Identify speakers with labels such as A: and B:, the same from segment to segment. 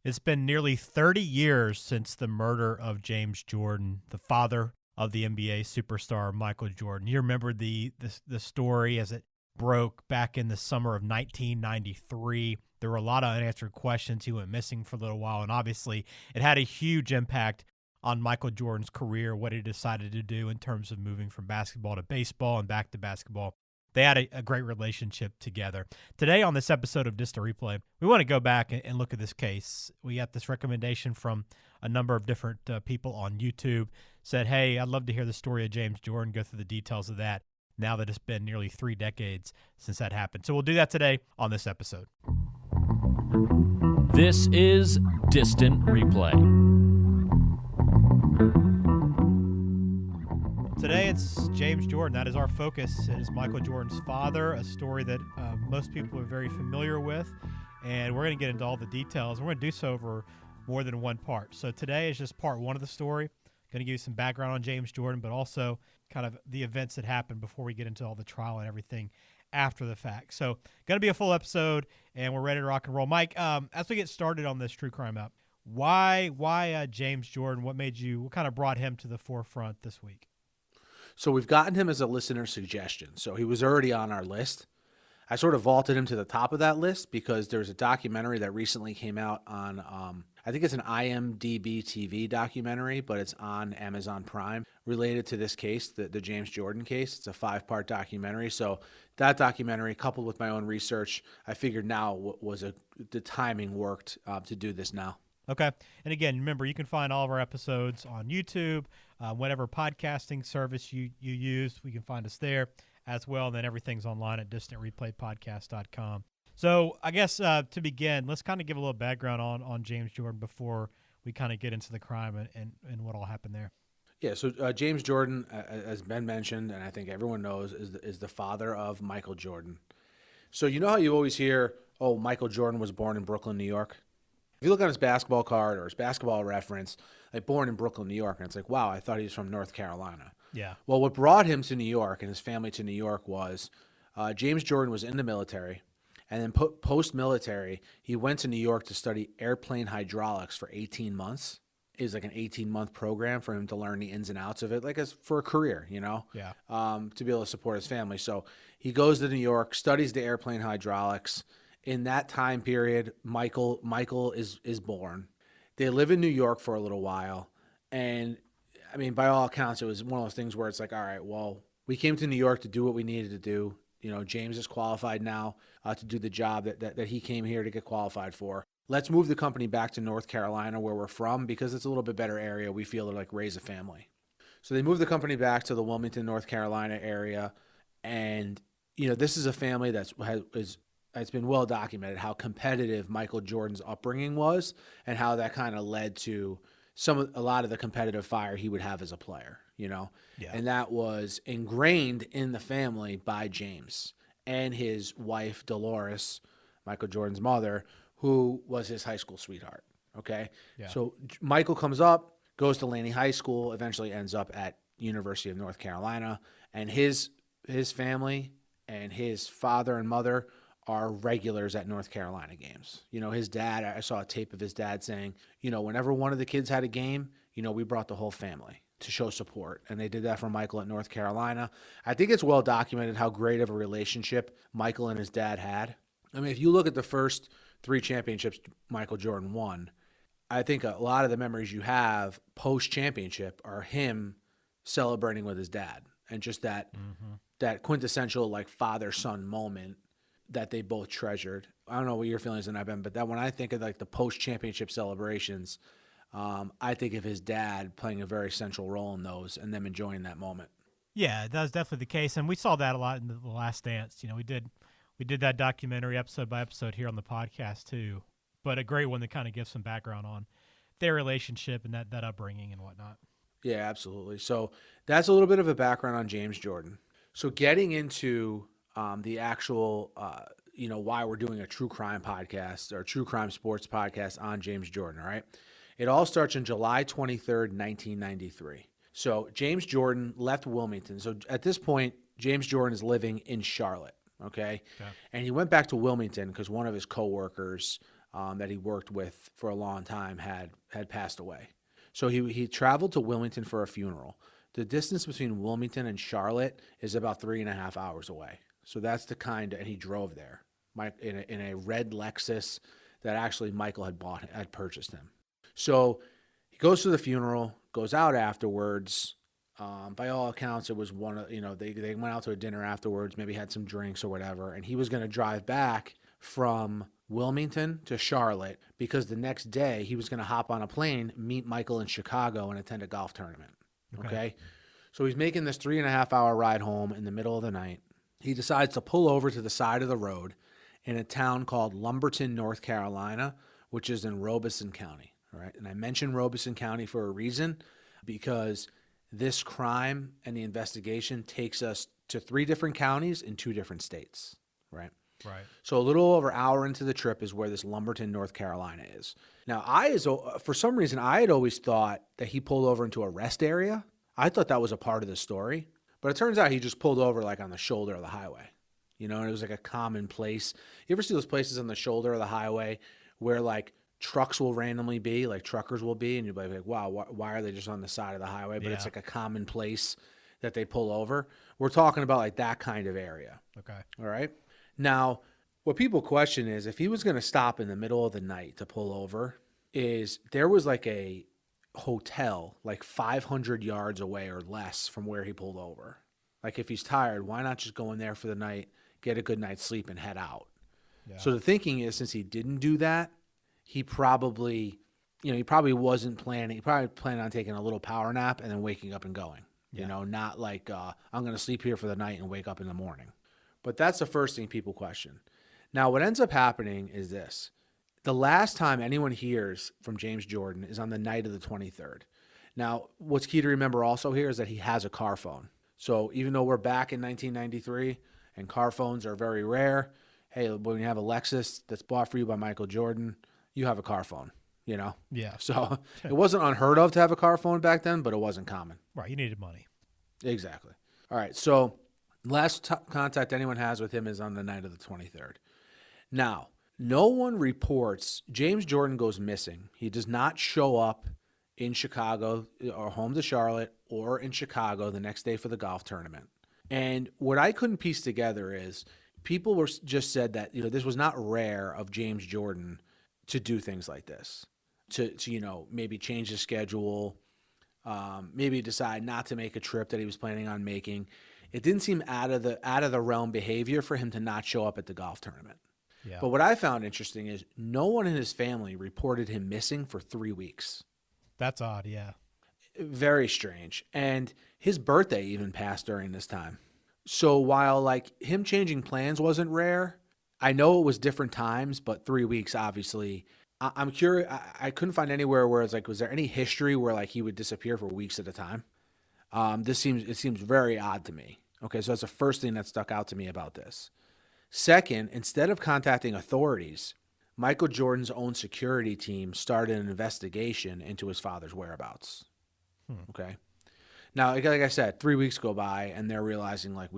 A: It's been nearly 30 years since the murder of James Jordan, the father of the NBA superstar Michael Jordan. You remember the story as it broke back in the summer of 1993. There were a lot of unanswered questions. He went missing for a little while, and obviously it had a huge impact on Michael Jordan's career, what he decided to do in terms of moving from basketball to baseball and back to basketball. They had a great relationship together. Today on this episode of Distant Replay, we want to go back and look at this case. We got this recommendation from a number of different people on YouTube. Said, hey, I'd love to hear the story of James Jordan, go through the details of that now that it's been nearly 3 decades since that happened. So we'll do that today on this episode.
B: This is Distant Replay.
A: Today it's James Jordan. That is our focus. It is Michael Jordan's father, a story that most people are very familiar with, and we're going to get into all the details. We're going to do so over more than one part. So today is just part one of the story. Going to give you some background on James Jordan, but also kind of the events that happened before we get into all the trial and everything after the fact. So going to be a full episode, and we're ready to rock and roll. Mike, as we get started on this true crime app, why James Jordan? What kind of brought him to the forefront this week?
C: So we've gotten him as a listener suggestion. So he was already on our list. I sort of vaulted him to the top of that list because there's a documentary that recently came out on, I think it's an IMDb TV documentary, but it's on Amazon Prime related to this case, the James Jordan case. It's a 5-part documentary. So that documentary, coupled with my own research, I figured now the timing worked to do this now.
A: Okay. And again, remember, you can find all of our episodes on YouTube, whatever podcasting service you use, we can find us there as well. And then everything's online at distantreplaypodcast.com. So I guess to begin, let's kind of give a little background on James Jordan before we kind of get into the crime and what all happened there.
C: Yeah, so James Jordan, as Ben mentioned, and I think everyone knows, is the father of Michael Jordan. So you know how you always hear, oh, Michael Jordan was born in Brooklyn, New York? If you look on his basketball card or his basketball reference, like born in Brooklyn, New York, and it's like, wow, I thought he was from North Carolina.
A: Yeah.
C: Well, what brought him to New York and his family to New York was James Jordan was in the military, and then post-military, he went to New York to study airplane hydraulics for 18 months. It was like an 18-month program for him to learn the ins and outs of it, like for a career, you know,
A: yeah.
C: To be able to support his family. So he goes to New York, studies the airplane hydraulics. In that time period, Michael is born. They live in New York for a little while. And, I mean, by all accounts, it was one of those things where it's like, all right, well, we came to New York to do what we needed to do. You know, James is qualified now to do the job that he came here to get qualified for. Let's move the company back to North Carolina, where we're from, because it's a little bit better area. We feel to, like, raise a family. So they moved the company back to the Wilmington, North Carolina area. And, you know, this is a family it's been well documented how competitive Michael Jordan's upbringing was and how that kind of led to a lot of the competitive fire he would have as a player, you know?
A: Yeah.
C: And that was ingrained in the family by James and his wife, Dolores, Michael Jordan's mother, who was his high school sweetheart, okay?
A: Yeah.
C: So Michael comes up, goes to Laney High School, eventually ends up at University of North Carolina, and his family and his father and mother are regulars at North Carolina games. You know, his dad, I saw a tape of his dad saying, you know, whenever one of the kids had a game, you know, we brought the whole family to show support. And they did that for Michael at North Carolina. I think it's well documented how great of a relationship Michael and his dad had. I mean, if you look at the first 3 championships Michael Jordan won, I think a lot of the memories you have post-championship are him celebrating with his dad and just that quintessential, like, father-son moment that they both treasured. I don't know what your feelings on that, Ben, but that when I think of, like, the post-championship celebrations, I think of his dad playing a very central role in those and them enjoying that moment.
A: Yeah, that was definitely the case, and we saw that a lot in The Last Dance. You know, we did that documentary episode by episode here on the podcast too, but a great one that kind of gives some background on their relationship and that upbringing and whatnot.
C: Yeah, absolutely. So that's a little bit of a background on James Jordan. So getting into the actual, why we're doing a true crime podcast or a true crime sports podcast on James Jordan, all right? It all starts on July 23rd, 1993. So James Jordan left Wilmington. So at this point, James Jordan is living in Charlotte, okay? And he went back to Wilmington because one of his coworkers that he worked with for a long time had passed away. So he traveled to Wilmington for a funeral. The distance between Wilmington and Charlotte is about 3.5 hours away. So that's the kind, and he drove there in a red Lexus that actually Michael had purchased him. So he goes to the funeral, goes out afterwards. By all accounts, it was they went out to a dinner afterwards, maybe had some drinks or whatever, and he was going to drive back from Wilmington to Charlotte because the next day he was going to hop on a plane, meet Michael in Chicago, and attend a golf tournament. Okay? So he's making this 3.5 hour ride home in the middle of the night. He decides to pull over to the side of the road in a town called Lumberton, North Carolina, which is in Robeson County. All right? And I mention Robeson County for a reason, because this crime and the investigation takes us to 3 different counties in 2 different states, right?
A: Right.
C: So a little over an hour into the trip is where this Lumberton, North Carolina is. Now, for some reason, I had always thought that he pulled over into a rest area. I thought that was a part of the story, but it turns out he just pulled over like on the shoulder of the highway, and it was like a common place. You ever see those places on the shoulder of the highway where like trucks will randomly be, like truckers will be, and you'll be like, wow, why are they just on the side of the highway? But it's like a common place that they pull over. We're talking about like that kind of area.
A: Okay.
C: All right. Now, what people question is if he was going to stop in the middle of the night to pull over, is there was like a hotel like 500 yards away or less from where he pulled over. Like if he's tired, why not just go in there for the night, get a good night's sleep, and head out? Yeah. So the thinking is, since he didn't do that, he probably wasn't planning. He probably planned on taking a little power nap and then waking up and going. Not like I'm going to sleep here for the night and wake up in the morning. But that's the first thing people question. Now, what ends up happening is this. The last time anyone hears from James Jordan is on the night of the 23rd. Now, what's key to remember also here is that he has a car phone. So even though we're back in 1993 and car phones are very rare, hey, when you have a Lexus that's bought for you by Michael Jordan, you have a car phone, Yeah. So it wasn't unheard of to have a car phone back then, but it wasn't common.
A: Right. You needed money.
C: Exactly. All right. So last contact anyone has with him is on the night of the 23rd. Now, no one reports James Jordan goes missing. He does not show up in Chicago or home to Charlotte or in Chicago the next day for the golf tournament. And what I couldn't piece together is people just said that, this was not rare of James Jordan to do things like this, to maybe change his schedule, maybe decide not to make a trip that he was planning on making. It didn't seem out of the realm behavior for him to not show up at the golf tournament. Yeah. But what I found interesting is no one in his family reported him missing for 3 weeks.
A: That's odd, yeah.
C: Very strange. And his birthday even passed during this time. So while like him changing plans wasn't rare, I know it was different times, but 3 weeks, obviously. I'm curious. I couldn't find anywhere where it's like, was there any history where like he would disappear for weeks at a time? It seems very odd to me. Okay, so that's the first thing that stuck out to me about this. Second, instead of contacting authorities, Michael Jordan's own security team started an investigation into his father's whereabouts. Okay. Now, like I said, 3 weeks go by and they're realizing like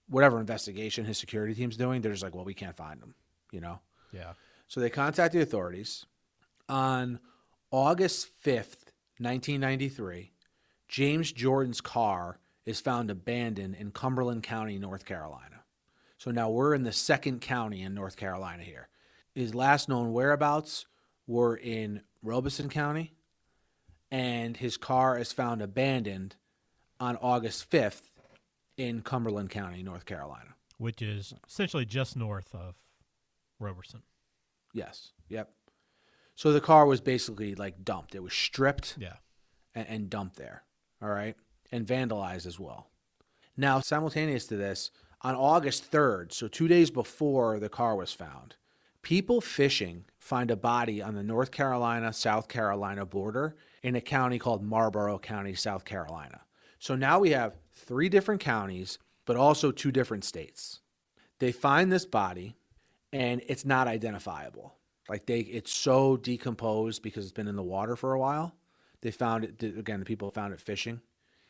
C: whatever investigation his security team's doing, they're just like, well, we can't find him, Yeah. So they contact the authorities. On August 5th, 1993, James Jordan's car is found abandoned in Cumberland County, North Carolina. So now we're in the second county in North Carolina here. His last known whereabouts were in Robeson County, and his car is found abandoned on August 5th in Cumberland County, North Carolina.
A: Which is essentially just north of Roberson.
C: Yes. Yep. So the car was basically like dumped. It was stripped and dumped there. All right. And vandalized as well. Now, simultaneous to this, on August 3rd, so 2 days before the car was found, people fishing find a body on the North Carolina-South Carolina border in a county called Marlborough County, South Carolina. So now we have 3 different counties, but also 2 different states. They find this body, and it's not identifiable. It's so decomposed because it's been in the water for a while. They found it, again, the people found it fishing.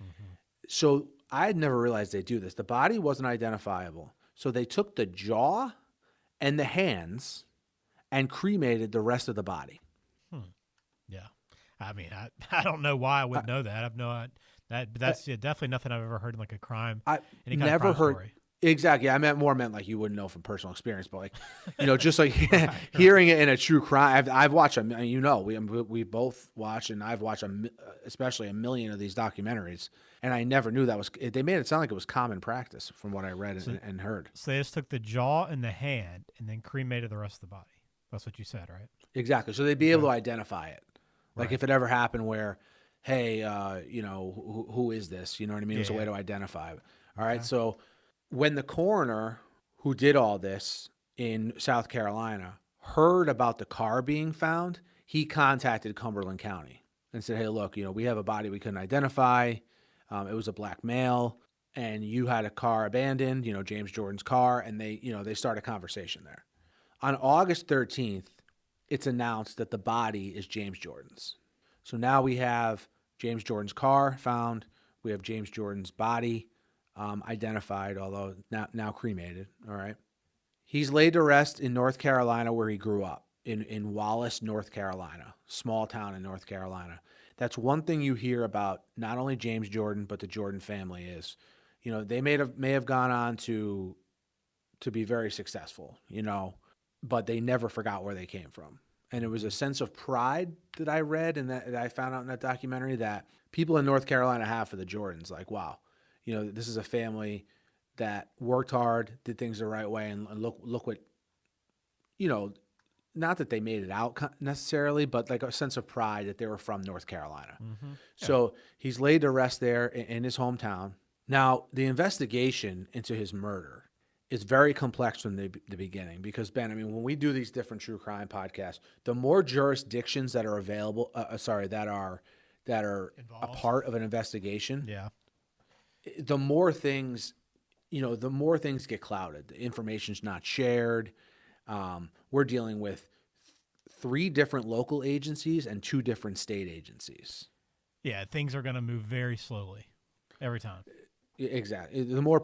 C: Mm-hmm. So I had never realized they do this. The body wasn't identifiable. So they took the jaw and the hands and cremated the rest of the body.
A: Yeah. I mean, I don't know why I would know that. I've no that's definitely nothing I've ever heard in like a crime,
C: I
A: any kind of
C: never
A: crime
C: heard
A: story.
C: exactly. I meant like you wouldn't know from personal experience, but like, just like
A: Right.
C: hearing it in a true crime. I've watched we both watch, and I've watched especially a million of these documentaries, and I never knew that was. They made it sound like it was common practice from what I read and heard.
A: So they just took the jaw and the hand and then cremated the rest of the body. That's what you said, right?
C: Exactly. So they'd be able to identify it. Like
A: Right.
C: if it ever happened where, hey, who is this? You know what I mean? It was a
A: Yeah.
C: way to identify it. All right. So when the coroner who did all this in South Carolina heard about the car being found, he contacted Cumberland County and said, hey, look, we have a body we couldn't identify. It was a black male, and you had a car abandoned, James Jordan's car, and they start a conversation there. On August 13th, it's announced that the body is James Jordan's. So now we have James Jordan's car found. We have James Jordan's body identified, although now cremated. All right. He's laid to rest in North Carolina, where he grew up, in Wallace, North Carolina, small town in North Carolina. That's one thing you hear about not only James Jordan, but the Jordan family is, they may have gone on to be very successful, but they never forgot where they came from. And it was a sense of pride that I read and that I found out in that documentary that people in North Carolina have for the Jordans. Like, wow, this is a family that worked hard, did things the right way, and look what, not that they made it out necessarily, but like a sense of pride that they were from North Carolina.
A: Mm-hmm. Yeah.
C: So he's laid to rest there in his hometown. Now, the investigation into his murder is very complex from the beginning because, Ben, I mean, when we do these different true crime podcasts, the more jurisdictions that are available, that are
A: Involved.
C: a part of an investigation,
A: Yeah.
C: the more things get clouded. The information's not shared. We're dealing with 3 different local agencies and 2 different state agencies.
A: Yeah, things are going to move very slowly every time.
C: Exactly. The more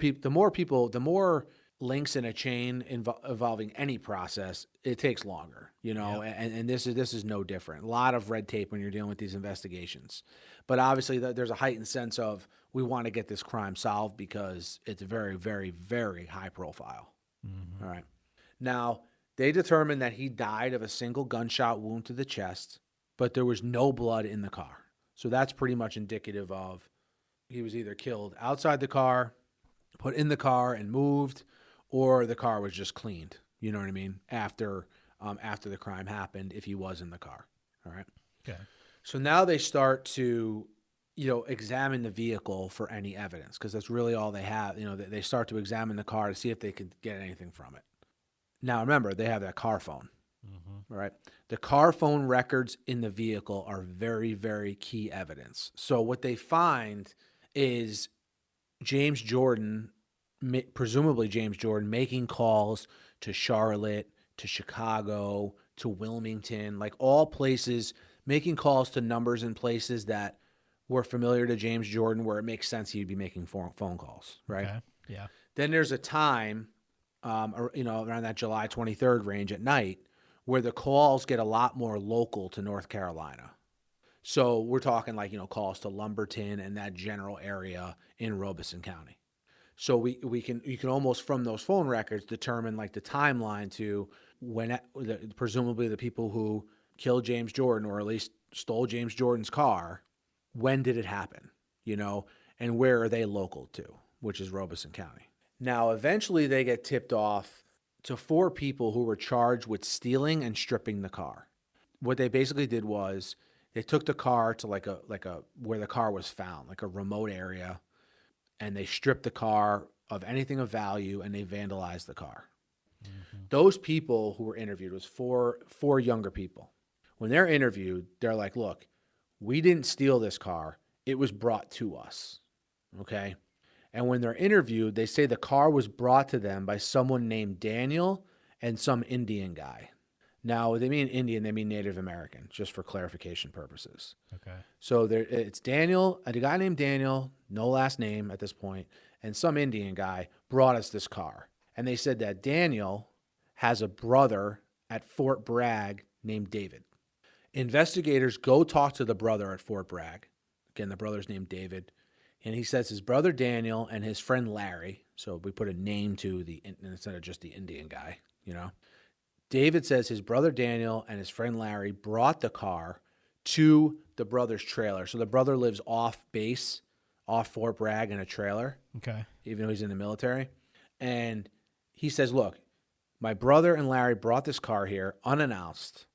C: people, the more links in a chain involving any process, it takes longer, and this is no different. A lot of red tape when you're dealing with these investigations, but obviously there's a heightened sense of we want to get this crime solved because it's very, very, very high profile.
A: Mm-hmm.
C: All right. Now, they determined that he died of a single gunshot wound to the chest, but there was no blood in the car. So that's pretty much indicative of he was either killed outside the car, put in the car and moved, or the car was just cleaned. You know what I mean? After the crime happened, if he was in the car. All right.
A: Okay.
C: So now they start to, examine the vehicle for any evidence because that's really all they have. They start to examine the car to see if they could get anything from it. Now, remember, they have that car phone.
A: Mm-hmm.
C: Right. The car phone records in the vehicle are very, very key evidence. So what they find is James Jordan, presumably James Jordan, making calls to Charlotte, to Chicago, to Wilmington, like all places, making calls to numbers and places that were familiar to James Jordan where it makes sense he'd be making phone calls, right?
A: Okay. Yeah.
C: Then there's a time, around that July 23rd range at night where the calls get a lot more local to North Carolina. So we're talking like, calls to Lumberton and that general area in Robeson County. So you can almost from those phone records determine like the timeline to when presumably the people who killed James Jordan or at least stole James Jordan's car, when did it happen, and where are they local to, which is Robeson County. Now, eventually they get tipped off to 4 people who were charged with stealing and stripping the car. What they basically did was they took the car to like a where the car was found, like a remote area, and they stripped the car of anything of value and they vandalized the car. Mm-hmm. Those people who were interviewed was four younger people. When they're interviewed, they're like, look, we didn't steal this car. It was brought to us. Okay. And when they're interviewed, they say the car was brought to them by someone named Daniel and some Indian guy. Now, when they mean Indian, they mean Native American, just for clarification purposes.
A: Okay.
C: So it's Daniel, a guy named Daniel, no last name at this point, and some Indian guy brought us this car. And they said that Daniel has a brother at Fort Bragg named David. Investigators go talk to the brother at Fort Bragg. Again, the brother's named David. And he says his brother Daniel and his friend Larry, so we put a name to the, instead of just the Indian guy, you know. David says his brother Daniel and his friend Larry brought the car to the brother's trailer. So the brother lives off base, off Fort Bragg in a trailer,
A: Okay.
C: even though he's in the military. And he says, look, my brother and Larry brought this car here unannounced.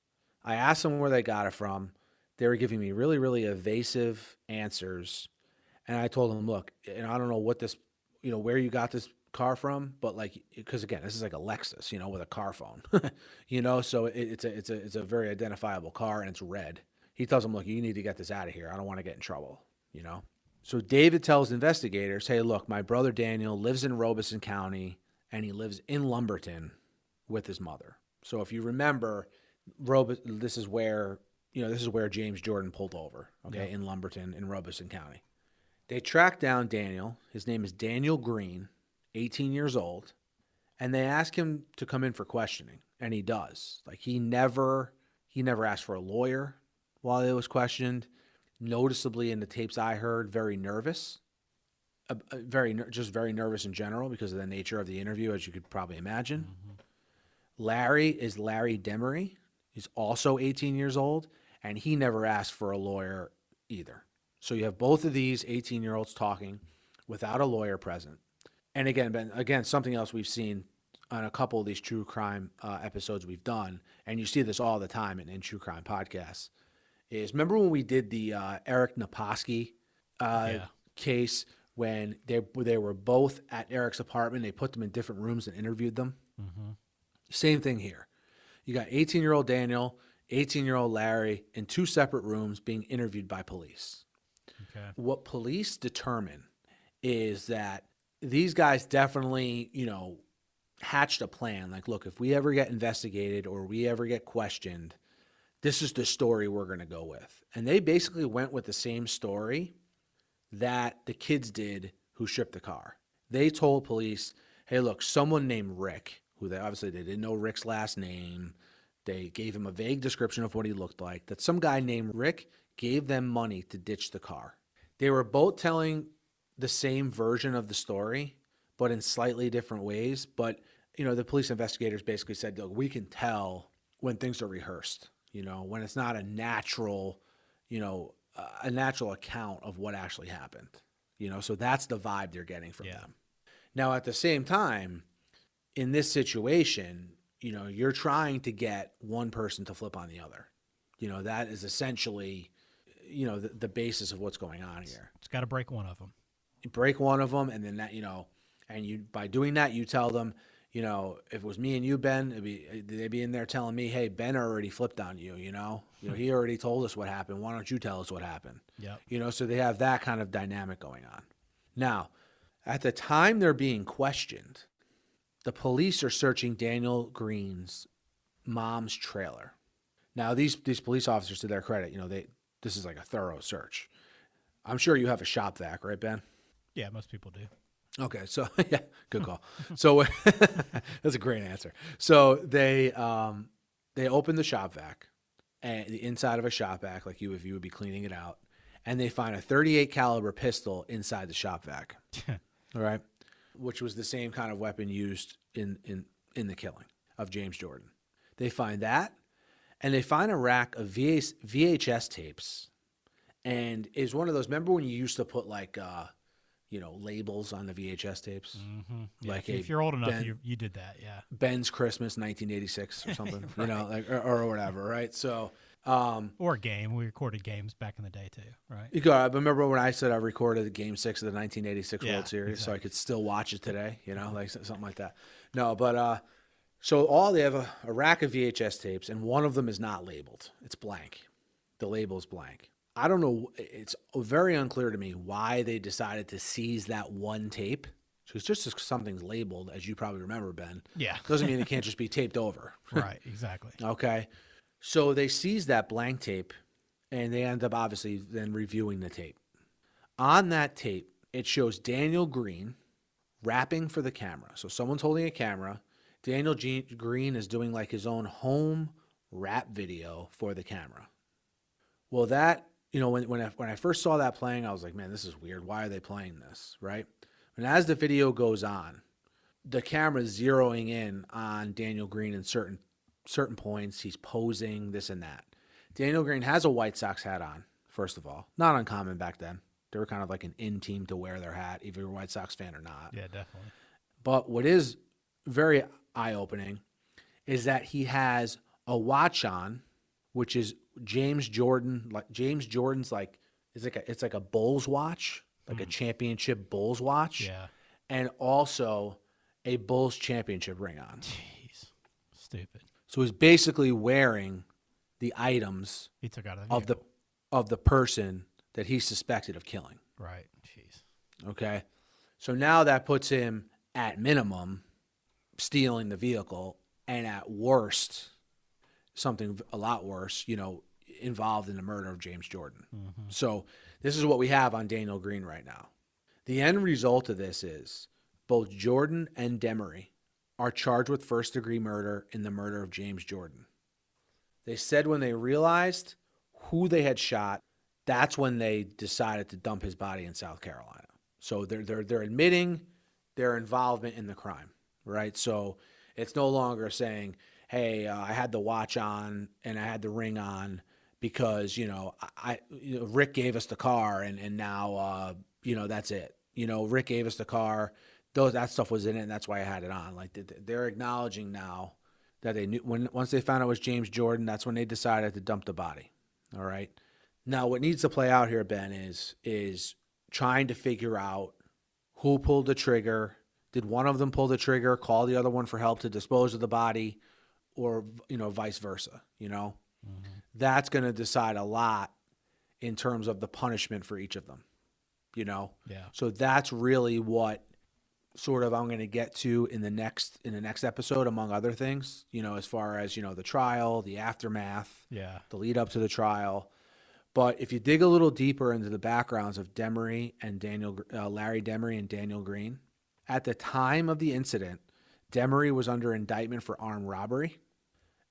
C: I asked them where they got it from. They were giving me really, really evasive answers. And I told them, look, and I don't know what this, where you got this car from, but like, because again, this is like a Lexus, with a car phone, so it's a very identifiable car and it's red. He tells them, look, you need to get this out of here. I don't want to get in trouble, So David tells investigators, hey, look, my brother Daniel lives in Robeson County and he lives in Lumberton with his mother. So if you remember, this is where James Jordan pulled over, okay, in Lumberton in Robeson County. They track down Daniel. His name is Daniel Green, 18 years old, and they ask him to come in for questioning, and he does. Like he never asked for a lawyer while he was questioned. Noticeably in the tapes I heard, very nervous, just very nervous in general because of the nature of the interview, as you could probably imagine. Mm-hmm. Larry is Larry Demery. He's also 18 years old, and he never asked for a lawyer either. So you have both of these 18-year-olds talking without a lawyer present. And again, something else we've seen on a couple of these true crime episodes we've done, and you see this all the time in true crime podcasts, is remember when we did the Eric Naposki case when they were both at Eric's apartment, they put them in different rooms and interviewed them? Mm-hmm. Same thing here. You got 18-year-old Daniel, 18-year-old Larry in two separate rooms being interviewed by police. Okay. What police determine is that these guys definitely, hatched a plan. Like, look, if we ever get investigated or we ever get questioned, this is the story we're going to go with. And they basically went with the same story that the kids did who shipped the car. They told police, hey, look, someone named Rick, who they didn't know Rick's last name. They gave him a vague description of what he looked like, that some guy named Rick gave them money to ditch the car. They were both telling the same version of the story, but in slightly different ways. But, the police investigators basically said, look, we can tell when things are rehearsed, when it's not a natural account of what actually happened, so that's the vibe they're getting from them. Now, at the same time, in this situation, you're trying to get one person to flip on the other. That is essentially, the basis of what's going on here.
A: It's got to break one of them.
C: You break one of them, and then that, and you, by doing that, you tell them, if it was me and you, Ben, they'd be in there telling me, hey, Ben already flipped on you, he already told us what happened. Why don't you tell us what happened? Yeah. So they have that kind of dynamic going on. Now, at the time they're being questioned, the police are searching Daniel Green's mom's trailer. Now, these police officers, to their credit, this is like a thorough search. I'm sure you have a shop vac, right, Ben?
A: Yeah, most people do.
C: Okay, so yeah, good call. So that's a great answer. So they open the shop vac, and the inside of a shop vac, like if you would be cleaning it out, and they find a .38 caliber pistol inside the shop vac. All right, which was the same kind of weapon used in the killing of James Jordan. They find that, and they find a rack of VHS tapes, and is one of those. Remember when you used to put like labels on the VHS tapes? Mm-hmm.
A: Yeah, like if you're old enough, you did that, yeah.
C: Ben's Christmas 1986 or something,
A: right.
C: or whatever, right? So,
A: or a game. We recorded games back in the day too, right?
C: I remember when I said I recorded Game 6 of the 1986 World Series,
A: exactly.
C: So I could still watch it today, like something like that. No, but so they have a rack of VHS tapes, and one of them is not labeled. It's blank. The label is blank. I don't know. It's very unclear to me why they decided to seize that one tape. So it's just because something's labeled, as you probably remember, Ben.
A: Yeah.
C: Doesn't mean it can't just be taped over.
A: Right, exactly.
C: Okay. So they seize that blank tape, and they end up obviously then reviewing the tape. On that tape, it shows Daniel Green rapping for the camera. So someone's holding a camera. Green is doing like his own home rap video for the camera. Well, that, when I first saw that playing, I was like, man, this is weird. Why are they playing this, right? And as the video goes on, the camera's zeroing in on Daniel Green in certain points. He's posing, this and that. Daniel Green has a White Sox hat on, first of all. Not uncommon back then. They were kind of like an in team to wear their hat, either you're a White Sox fan or not.
A: Yeah, definitely.
C: But what is very eye-opening is that he has a watch on, which is James Jordan. Like James Jordan's it's like a Bulls watch, like a championship Bulls watch.
A: Yeah.
C: And also a Bulls championship ring on.
A: Jeez. Stupid.
C: So he's basically wearing the items
A: He took out
C: of the person that he's suspected of killing.
A: Right. Jeez.
C: Okay. So now that puts him at minimum stealing the vehicle, and at worst, something a lot worse, involved in the murder of James Jordan. Mm-hmm. So this is what we have on Daniel Green right now. The end result of this is both Jordan and Demery are charged with first-degree murder in the murder of James Jordan. They said when they realized who they had shot, that's when they decided to dump his body in South Carolina. So they're admitting their involvement in the crime, right? So it's no longer saying, hey, I had the watch on and I had the ring on because, Rick gave us the car and now, that's it. Rick gave us the car. That stuff was in it, and that's why I had it on. Like they're acknowledging now that they knew once they found out it was James Jordan, that's when they decided to dump the body. All right. Now, what needs to play out here, Ben, is trying to figure out who pulled the trigger. Did one of them pull the trigger, call the other one for help to dispose of the body, or vice versa? That's going to decide a lot in terms of the punishment for each of them. Yeah. So that's really what sort of I'm going to get to in the next episode, among other things, as far as, the trial, the aftermath, the lead up to the trial. But if you dig a little deeper into the backgrounds of Larry Demery and Daniel Green, at the time of the incident, Demery was under indictment for armed robbery.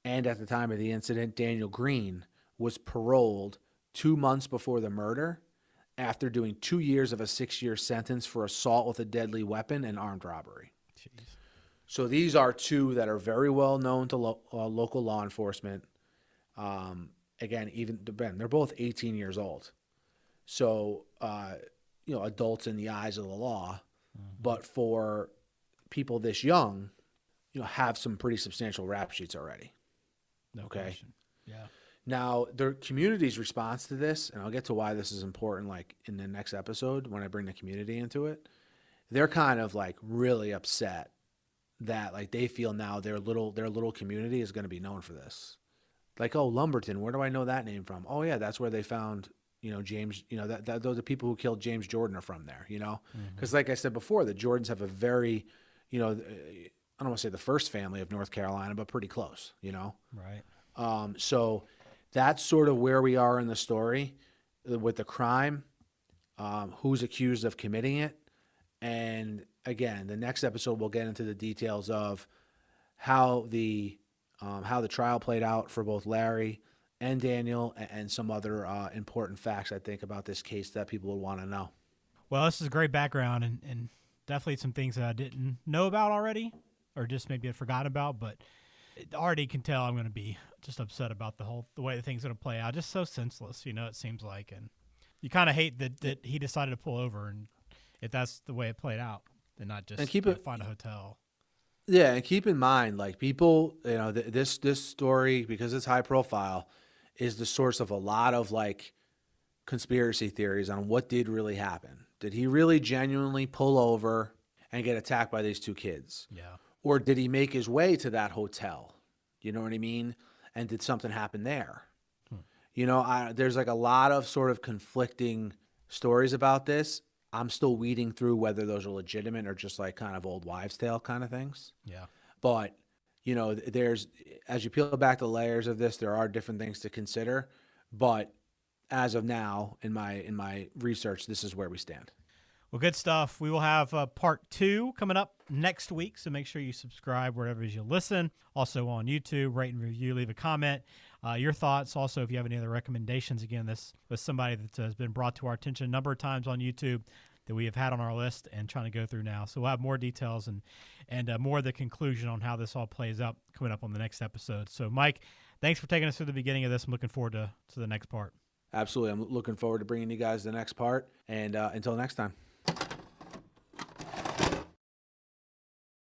C: And at the time of the incident, Daniel Green was paroled 2 months before the murder after doing 2 years of a 6-year sentence for assault with a deadly weapon and armed robbery. Jeez. So these are two that are very well known to local law enforcement. Again, even Ben, they're both 18 years old. So, adults in the eyes of the law. Mm-hmm. But for people this young, have some pretty substantial rap sheets already.
A: No
C: okay.
A: Question. Yeah.
C: Now, the community's response to this, and I'll get to why this is important, like in the next episode when I bring the community into it, they're kind of like really upset that like they feel now their little community is going to be known for this. Like, oh, Lumberton, where do I know that name from? Oh yeah, that's where they found, James, that those are people who killed James Jordan are from there, because like I said before, the Jordans have a very, I don't want to say the first family of North Carolina, but pretty close,
A: Right.
C: So that's sort of where we are in the story with the crime, who's accused of committing it. And again, the next episode, we'll get into the details of how the trial played out for both Larry and Daniel and some other important facts, I think, about this case that people would want to know.
A: Well, this is a great background and definitely some things that I didn't know about already or just maybe had forgotten about, but already can tell I'm going to be just upset about the way the thing's going to play out. Just so senseless, it seems like. And you kind of hate that he decided to pull over, and if that's the way it played out, then not just find a hotel.
C: Yeah, and keep in mind, like people, this story, because it's high profile, is the source of a lot of like conspiracy theories on what did really happen. Did he really genuinely pull over and get attacked by these two kids?
A: Yeah.
C: Or did he make his way to that hotel? You know what I mean? And did something happen there? There's like a lot of sort of conflicting stories about this. I'm still weeding through whether those are legitimate or just like kind of old wives' tale kind of things.
A: Yeah.
C: But, there's, as you peel back the layers of this, there are different things to consider. But as of now, in my research, this is where we stand.
A: Well, good stuff. We will have part 2 coming up next week, so make sure you subscribe wherever you listen. Also on YouTube, rate and review, leave a comment. Your thoughts. Also, if you have any other recommendations, again, this was somebody that has been brought to our attention a number of times on YouTube that we have had on our list and trying to go through now. So we'll have more details and more of the conclusion on how this all plays out coming up on the next episode. So, Mike, thanks for taking us through the beginning of this. I'm looking forward to the next part.
C: Absolutely. I'm looking forward to bringing you guys the next part. And until next time.